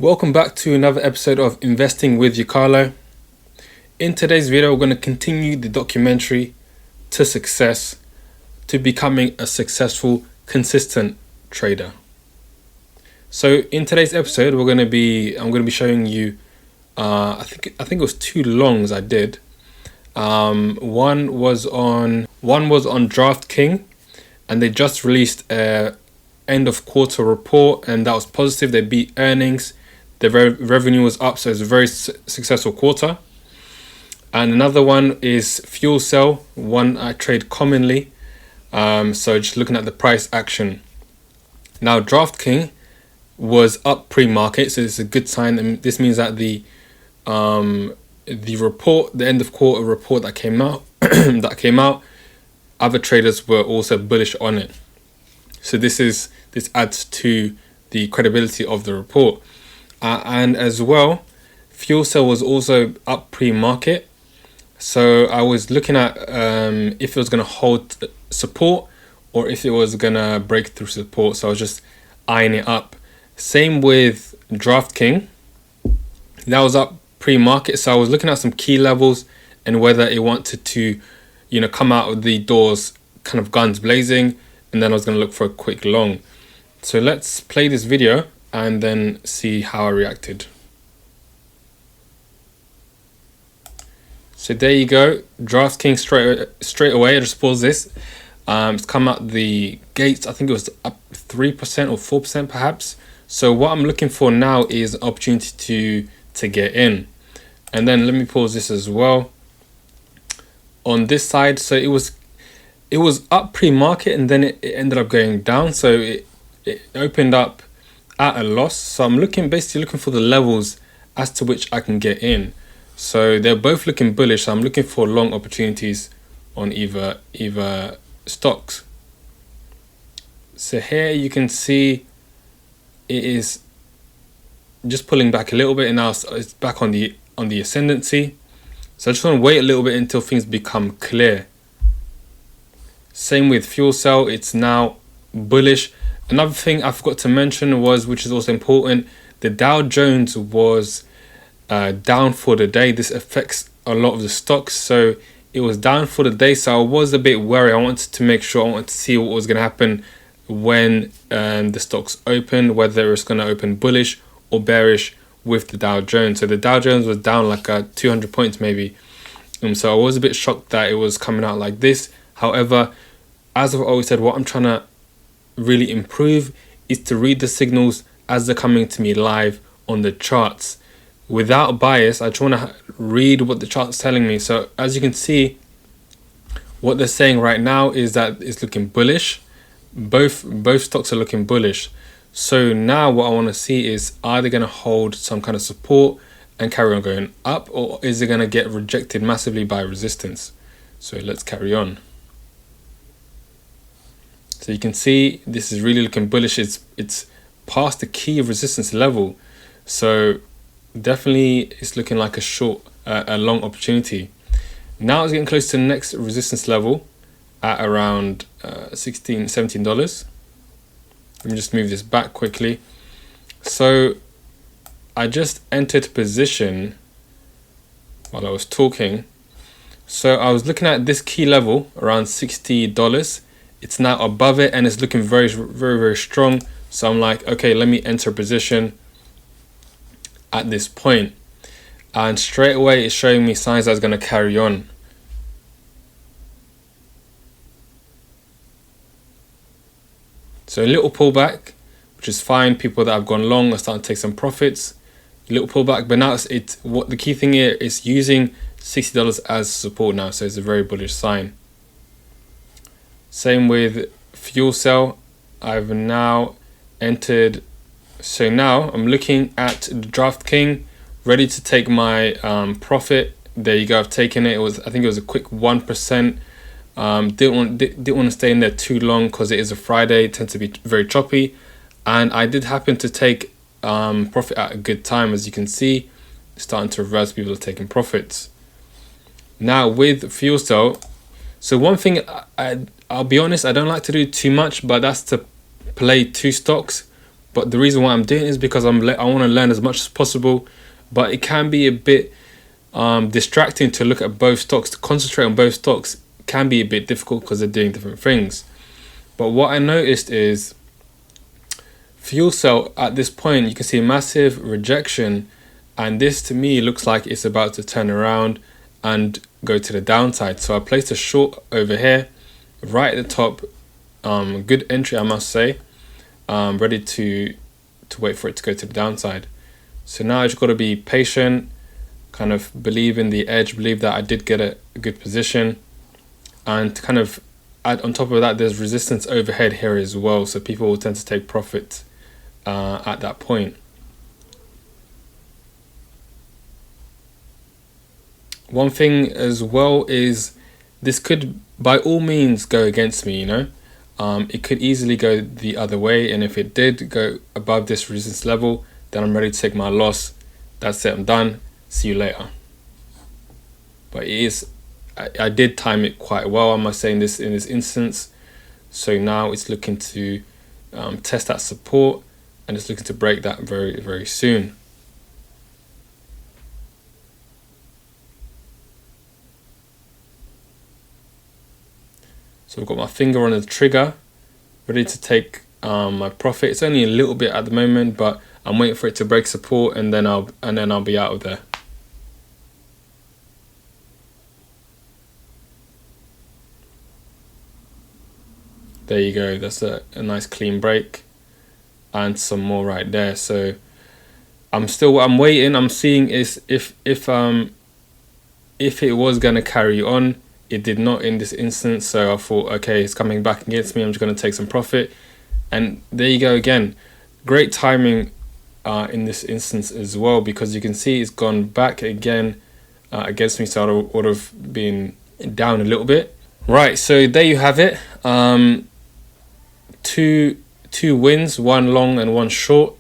Welcome back to another episode of Investing with Carlo. In today's video, we're going to continue the documentary to success, to becoming a successful, consistent trader. So in today's episode, I'm going to be showing you, I think it was two longs I did. One was on DraftKings, and they just released a end of quarter report, and that was positive. They beat earnings. The revenue was up, so it's a very successful quarter. And another one is FCEL, one I trade commonly. So just looking at the price action. Now DraftKings was up pre-market, so it's a good sign. And this means that the report, the end of quarter report that came out, other traders were also bullish on it. So this adds to the credibility of the report. And as well, FCEL was also up pre-market. So I was looking at if it was going to hold support or if it was going to break through support. So I was just eyeing it up. Same with DraftKings. That was up pre-market. So I was looking at some key levels and whether it wanted to, come out of the doors kind of guns blazing. And then I was going to look for a quick long. So let's play this video and then see how I reacted. So there you go, DraftKings straight away. I just paused this. It's come out the gates. I think it was up 3% or 4% perhaps. So what I'm looking for now is an opportunity to get in. And then let me pause this as well. On this side, so it was up pre-market and then it ended up going down. So it opened up at a loss. So I'm basically looking for the levels as to which I can get in. So they're both looking bullish. So I'm looking for long opportunities on either stocks. So here you can see it is just pulling back a little bit, and now it's back on the ascendancy. So I just want to wait a little bit until things become clear. Same with FCEL, it's now bullish. Another thing I forgot to mention was, which is also important, the Dow Jones was down for the day. This affects a lot of the stocks, so it was down for the day. So I was a bit worried. I wanted to see what was going to happen when the stocks open, whether it's going to open bullish or bearish with the Dow Jones. So the Dow Jones was down like 200 points maybe. So I was a bit shocked that it was coming out like this. However, as I've always said, what I'm trying to really improve is to read the signals as they're coming to me live on the charts without bias. I just want to read what the chart's telling me. So as you can see, what they're saying right now is that it's looking bullish. Both stocks are looking bullish. So now what I want to see is, are they going to hold some kind of support and carry on going up, or is it going to get rejected massively by resistance? So let's carry on. So you can see this is really looking bullish. It's past the key resistance level. So definitely it's looking like a long opportunity. Now it's getting close to the next resistance level at around $16, $17. Let me just move this back quickly. So I just entered position while I was talking. So I was looking at this key level around $60. It's now above it and it's looking very, very, very strong. So I'm like, okay, let me enter a position at this point. And straight away, it's showing me signs that it's going to carry on. So a little pullback, which is fine. People that have gone long are starting to take some profits. A little pullback, but now what the key thing here is using $60 as support now. So it's a very bullish sign. Same with FCEL. I've now entered. So now I'm looking at the DraftKings, ready to take my profit. There you go. I've taken it. I think it was a quick 1%. Didn't want to stay in there too long because it is a Friday. It tends to be very choppy, and I did happen to take profit at a good time. As you can see, starting to reverse. People are taking profits now with FCEL. So one thing I'll be honest, I don't like to do too much, but that's to play two stocks But the reason why I'm doing it is because I want to learn as much as possible. But it can be a bit distracting to look at both stocks, to concentrate on both stocks can be a bit difficult because they're doing different things. But what I noticed is Fuel Cell at this point, you can see massive rejection, and this to me looks like it's about to turn around and go to the downside. So I placed a short over here, right at the top. Good entry, I must say. Ready to wait for it to go to the downside. So now I just got to be patient, kind of believe in the edge, believe that I did get a good position, and kind of add on top of that, there's resistance overhead here as well. So people will tend to take profit at that point. One thing as well is this could by all means go against me, you know. It could easily go the other way, and if it did go above this resistance level, then I'm ready to take my loss. That's it, I'm done. See you later. But I did time it quite well, I must say, in this instance. So now it's looking to test that support, and it's looking to break that very, very soon. So I've got my finger on the trigger, ready to take my profit. It's only a little bit at the moment, but I'm waiting for it to break support, and then I'll be out of there. There you go. That's a nice clean break, and some more right there. So I'm waiting. I'm seeing is if it was gonna carry on. It did not in this instance, so I thought, okay, it's coming back against me. I'm just going to take some profit, and there you go again. Great timing in this instance as well, because you can see it's gone back again against me, so I would have been down a little bit. Right, so there you have it. Two wins, one long and one short.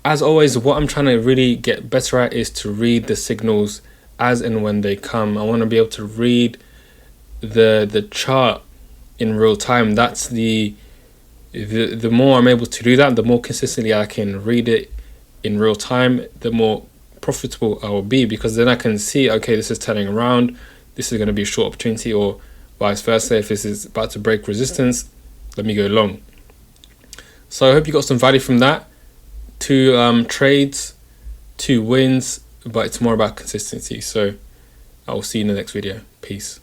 As always, what I'm trying to really get better at is to read the signals as and when they come. I want to be able to read the chart in real time. That's the more I'm able to do that, the more consistently I can read it in real time, the more profitable I will be, because then I can see, okay, this is turning around, this is going to be a short opportunity, or vice versa. If this is about to break resistance, let me go long. So I hope you got some value from that. 2 trades, 2 wins, but it's more about consistency. So I will see you in the next video. Peace.